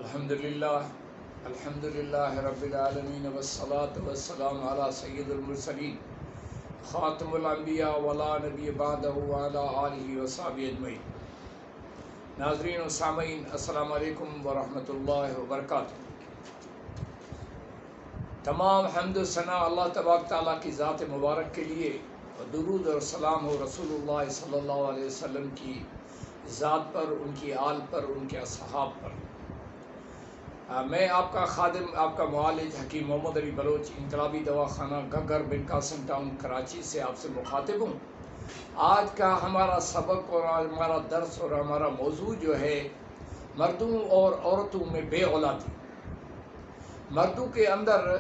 الحمدللہ رب العالمین والصلاة والسلام علی سید المرسلین خاتم الانبیاء ولا نبی بعدہ وعلی آلہ وصحبہ اجمعین۔ ناظرین و سامعین، السلام علیکم ورحمۃ اللہ وبرکاتہ۔ تمام حمد و ثنا اللہ تبارک تعالیٰ کی ذات مبارک کے لیے، اور درود اور سلام ہو رسول اللہ صلی اللہ علیہ وسلم کی ذات پر، ان کی آل پر، ان کے اصحاب پر۔ میں آپ کا خادم، آپ کا معالج حکیم محمد علی بلوچ، انقلابی دواخانہ گگر بن قاسم ٹاؤن کراچی سے آپ سے مخاطب ہوں۔ آج کا ہمارا سبق اور ہمارا درس اور ہمارا موضوع جو ہے مردوں اور عورتوں میں بے اولادی۔ مردوں کے اندر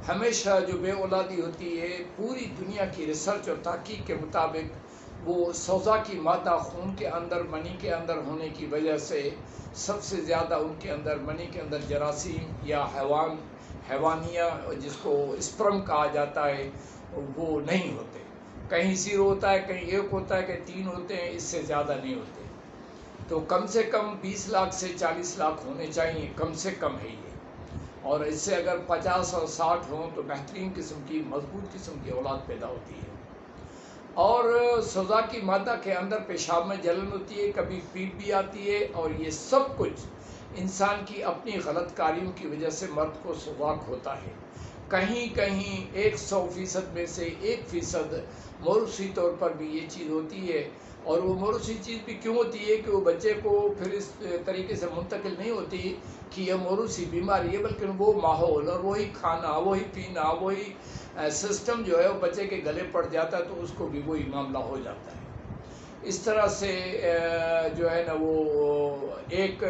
ہمیشہ جو بے اولادی ہوتی ہے، پوری دنیا کی ریسرچ اور تحقیق کے مطابق وہ سوزا کی مادہ خون کے اندر، منی کے اندر ہونے کی وجہ سے سب سے زیادہ ان کے اندر، منی کے اندر جراثیم یا حیوانیہ جس کو اسپرم کہا جاتا ہے وہ نہیں ہوتے۔ کہیں 0 ہوتا ہے، کہیں 1 ہوتا ہے، کہیں 3 ہوتے ہیں، اس سے زیادہ نہیں ہوتے۔ تو کم سے کم 20 لاکھ سے 40 لاکھ ہونے چاہیے، کم سے کم ہے یہ۔ اور اس سے اگر 50 اور 60 ہوں تو بہترین قسم کی، مضبوط قسم کی اولاد پیدا ہوتی ہے۔ اور سوزا کی مادہ کے اندر پیشاب میں جلن ہوتی ہے، کبھی پیپ بھی آتی ہے، اور یہ سب کچھ انسان کی اپنی غلط کاریوں کی وجہ سے مرد کو سوزاک ہوتا ہے۔ کہیں کہیں 100% میں سے 1% موروثی طور پر بھی یہ چیز ہوتی ہے۔ اور وہ موروثی چیز بھی کیوں ہوتی ہے کہ وہ بچے کو پھر اس طریقے سے منتقل نہیں ہوتی کہ یہ موروثی بیماری ہے، بلکہ وہ ماحول اور وہی کھانا، وہی پینا، وہی سسٹم جو ہے وہ بچے کے گلے پڑ جاتا ہے، تو اس کو بھی وہی معاملہ ہو جاتا ہے۔ اس طرح سے جو ہے نا وہ ایک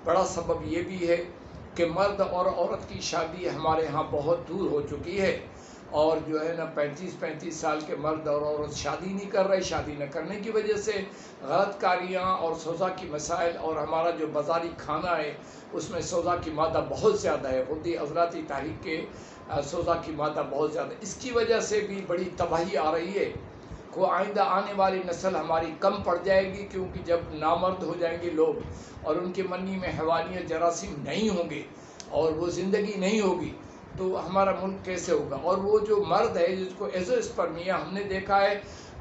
بڑا سبب یہ بھی ہے کہ مرد اور عورت کی شادی ہمارے ہاں بہت دور ہو چکی ہے، اور جو ہے نا 35 سال کے مرد اور عورت شادی نہیں کر رہے۔ شادی نہ کرنے کی وجہ سے غلط کاریاں اور سوزا کی مسائل، اور ہمارا جو بازاری کھانا ہے اس میں سوزا کی مادہ بہت زیادہ ہے، خود ہی عضلاتی تحریک کے سوزا کی مادہ بہت زیادہ ہے۔ اس کی وجہ سے بھی بڑی تباہی آ رہی ہے کہ آئندہ آنے والی نسل ہماری کم پڑ جائے گی، کیونکہ جب نامرد ہو جائیں گے لوگ اور ان کے منی میں حیوانیت جراثیم نہیں ہوں گے اور وہ زندگی نہیں ہوگی تو ہمارا ملک کیسے ہوگا۔ اور وہ جو مرد ہے جس کو ایزوسپرمیا، ہم نے دیکھا ہے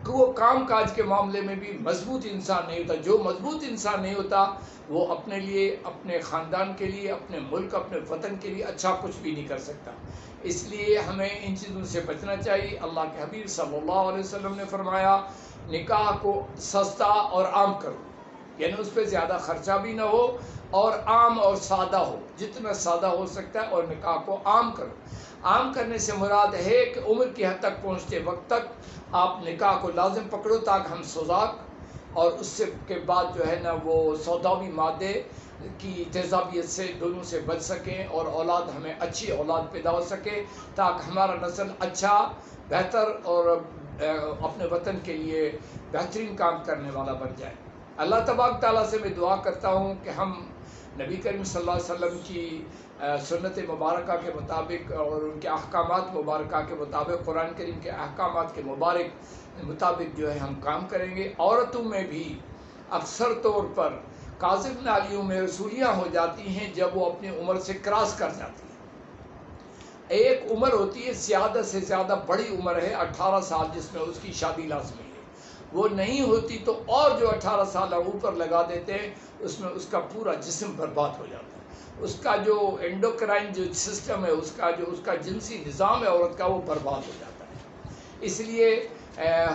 کہ وہ کام کاج کے معاملے میں بھی مضبوط انسان نہیں ہوتا۔ جو مضبوط انسان نہیں ہوتا وہ اپنے لیے، اپنے خاندان کے لیے، اپنے ملک، اپنے وطن کے لیے اچھا کچھ بھی نہیں کر سکتا۔ اس لیے ہمیں ان چیزوں سے بچنا چاہیے۔ اللہ کے حبیب صلی اللہ علیہ وسلم نے فرمایا، نکاح کو سستا اور عام کرو، یعنی اس پہ زیادہ خرچہ بھی نہ ہو اور عام اور سادہ ہو، جتنا سادہ ہو سکتا ہے، اور نکاح کو عام کرو۔ عام کرنے سے مراد ہے کہ عمر کی حد تک پہنچتے وقت تک آپ نکاح کو لازم پکڑو، تاکہ ہم سوزاک اور اس سے کے بعد جو ہے نا وہ سوداوی مادے کی تیزابیت سے، دونوں سے بچ سکیں، اور اولاد، ہمیں اچھی اولاد پیدا ہو سکے، تاکہ ہمارا نسل اچھا، بہتر اور اپنے وطن کے لیے بہترین کام کرنے والا بن جائے۔ اللہ تبارک تعالیٰ سے میں دعا کرتا ہوں کہ ہم نبی کریم صلی اللہ علیہ وسلم کی سنت مبارکہ کے مطابق اور ان کے احکامات مبارکہ کے مطابق، قرآن کریم کے احکامات کے مطابق جو ہے ہم کام کریں گے۔ عورتوں میں بھی اکثر طور پر کاذب نالیوں میں رسولیاں ہو جاتی ہیں جب وہ اپنی عمر سے کراس کر جاتی ہیں۔ ایک عمر ہوتی ہے زیادہ سے زیادہ بڑی عمر ہے 18 سال، جس میں اس کی شادی لازمی ہے۔ وہ نہیں ہوتی تو اور جو 18 سال اوپر لگا دیتے ہیں، اس میں اس کا پورا جسم برباد ہو جاتا ہے۔ اس کا جو انڈوکرائن جو سسٹم ہے، اس کا جنسی نظام ہے عورت کا، وہ برباد ہو جاتا ہے۔ اس لیے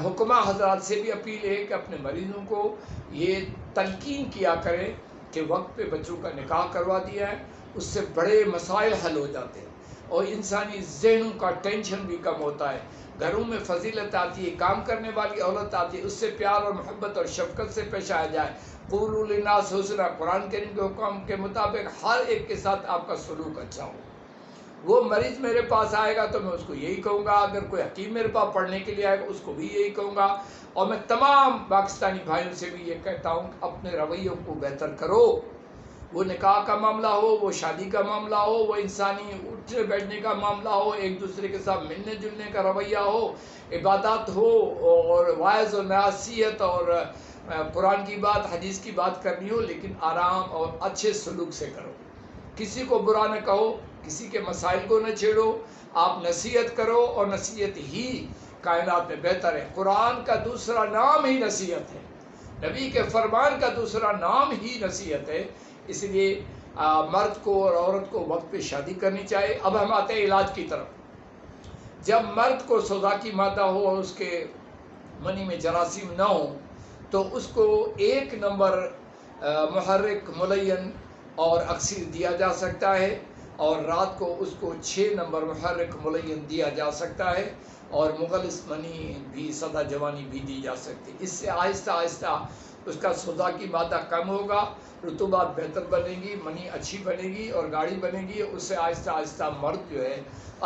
حکمہ حضرات سے بھی اپیل ہے کہ اپنے مریضوں کو یہ تلقین کیا کریں کہ وقت پہ بچوں کا نکاح کروا دیا ہے، اس سے بڑے مسائل حل ہو جاتے ہیں، اور انسانی ذہنوں کا ٹینشن بھی کم ہوتا ہے۔ گھروں میں فضیلت آتی ہے، کام کرنے والی عورت آتی ہے، اس سے پیار اور محبت اور شفقت سے پیش آیا جائے۔ قولوا للناس حسنا، قرآن کریم کے حکم کے مطابق ہر ایک کے ساتھ آپ کا سلوک اچھا ہو۔ وہ مریض میرے پاس آئے گا تو میں اس کو یہی کہوں گا، اگر کوئی حکیم میرے پاس پڑھنے کے لیے آئے گا اس کو بھی یہی کہوں گا، اور میں تمام پاکستانی بھائیوں سے بھی یہ کہتا ہوں کہ اپنے رویوں کو بہتر کرو۔ وہ نکاح کا معاملہ ہو، وہ شادی کا معاملہ ہو، وہ انسانی اٹھنے بیٹھنے کا معاملہ ہو، ایک دوسرے کے ساتھ ملنے جلنے کا رویہ ہو، عبادات ہو، اور واعظ و نصیحت اور قرآن کی بات، حدیث کی بات کرنی ہو، لیکن آرام اور اچھے سلوک سے کرو۔ کسی کو برا نہ کہو، کسی کے مسائل کو نہ چھیڑو، آپ نصیحت کرو، اور نصیحت ہی کائنات میں بہتر ہے۔ قرآن کا دوسرا نام ہی نصیحت ہے، نبی کے فرمان کا دوسرا نام ہی نصیحت ہے۔ اس لیے مرد کو اور عورت کو وقت پہ شادی کرنی چاہیے۔ اب ہم آتے ہیں علاج کی طرف۔ جب مرد کو سوزاکی مادہ ہو اور اس کے منی میں جراثیم نہ ہو تو اس کو 1 نمبر محرک ملین اور اکسیر دیا جا سکتا ہے، اور رات کو اس کو 6 نمبر محرک ملین دیا جا سکتا ہے، اور مغلس منی بھی سدا جوانی بھی دی جا سکتی ہے۔ اس سے آہستہ آہستہ اس کا سوزاکی مادہ کم ہوگا، رطوبات بہتر بنے گی، منی اچھی بنے گی اور گاڑی بنے گی۔ اس سے آہستہ آہستہ مرد جو ہے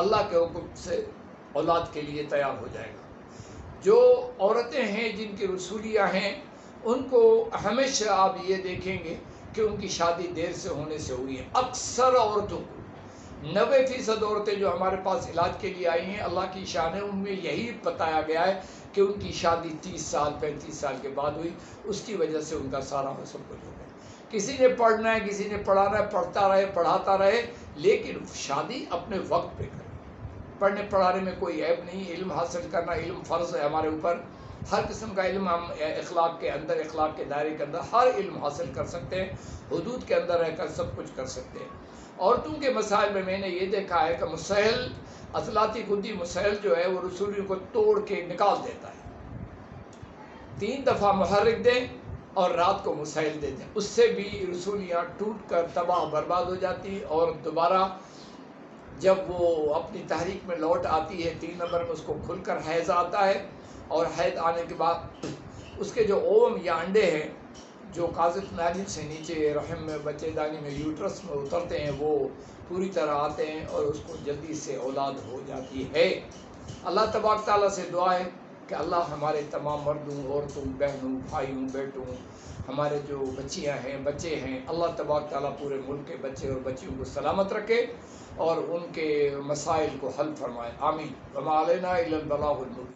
اللہ کے حکم سے اولاد کے لیے تیار ہو جائے گا۔ جو عورتیں ہیں جن کی رسولیاں ہیں ان کو ہمیشہ آپ یہ دیکھیں گے کہ ان کی شادی دیر سے ہونے سے ہوئی ہے۔ اکثر عورتوں کو 90% عورتیں جو ہمارے پاس علاج کے لیے آئی ہیں، اللہ کی شان ہے، ان میں یہی بتایا گیا ہے کہ ان کی شادی 30 سال 35 سال کے بعد ہوئی۔ اس کی وجہ سے ان کا سارا سب کچھ ہو گیا۔ کسی نے پڑھنا ہے، کسی نے پڑھانا ہے، پڑھتا رہے پڑھاتا رہے، لیکن شادی اپنے وقت پہ کرے۔ پڑھنے پڑھانے میں کوئی عیب نہیں، علم حاصل کرنا، علم فرض ہے ہمارے اوپر۔ ہر قسم کا علم ہم اخلاق کے اندر، اخلاق کے دائرے کے اندر ہر علم حاصل کر سکتے ہیں، حدود کے اندر رہ کر سب کچھ کر سکتے ہیں۔ عورتوں کے مسائل میں نے یہ دیکھا ہے کہ مسائل، عضلاتی خودی مسائل جو ہے وہ رسولیوں کو توڑ کے نکال دیتا ہے۔ 3 دفعہ محرک دیں اور رات کو مسائل دے دیں، اس سے بھی رسولیاں ٹوٹ کر تباہ برباد ہو جاتی، اور دوبارہ جب وہ اپنی تحریک میں لوٹ آتی ہے 3 نمبر میں، اس کو کھل کر حیض آتا ہے، اور حیض آنے کے بعد اس کے جو اوم یا انڈے ہیں جو قاذف ناجن سے نیچے رحم میں، بچے دانی میں، یوٹرس میں اترتے ہیں، وہ پوری طرح آتے ہیں اور اس کو جلدی سے اولاد ہو جاتی ہے۔ اللہ تبارک تعالیٰ سے دعا ہے کہ اللہ ہمارے تمام مردوں، عورتوں، بہنوں، بھائیوں، بیٹوں، ہمارے جو بچیاں ہیں، بچے ہیں، اللہ تبارک تعالیٰ پورے ملک کے بچے اور بچیوں کو سلامت رکھے اور ان کے مسائل کو حل فرمائے۔ آمین۔ وما علینا الا البلاغ المبین۔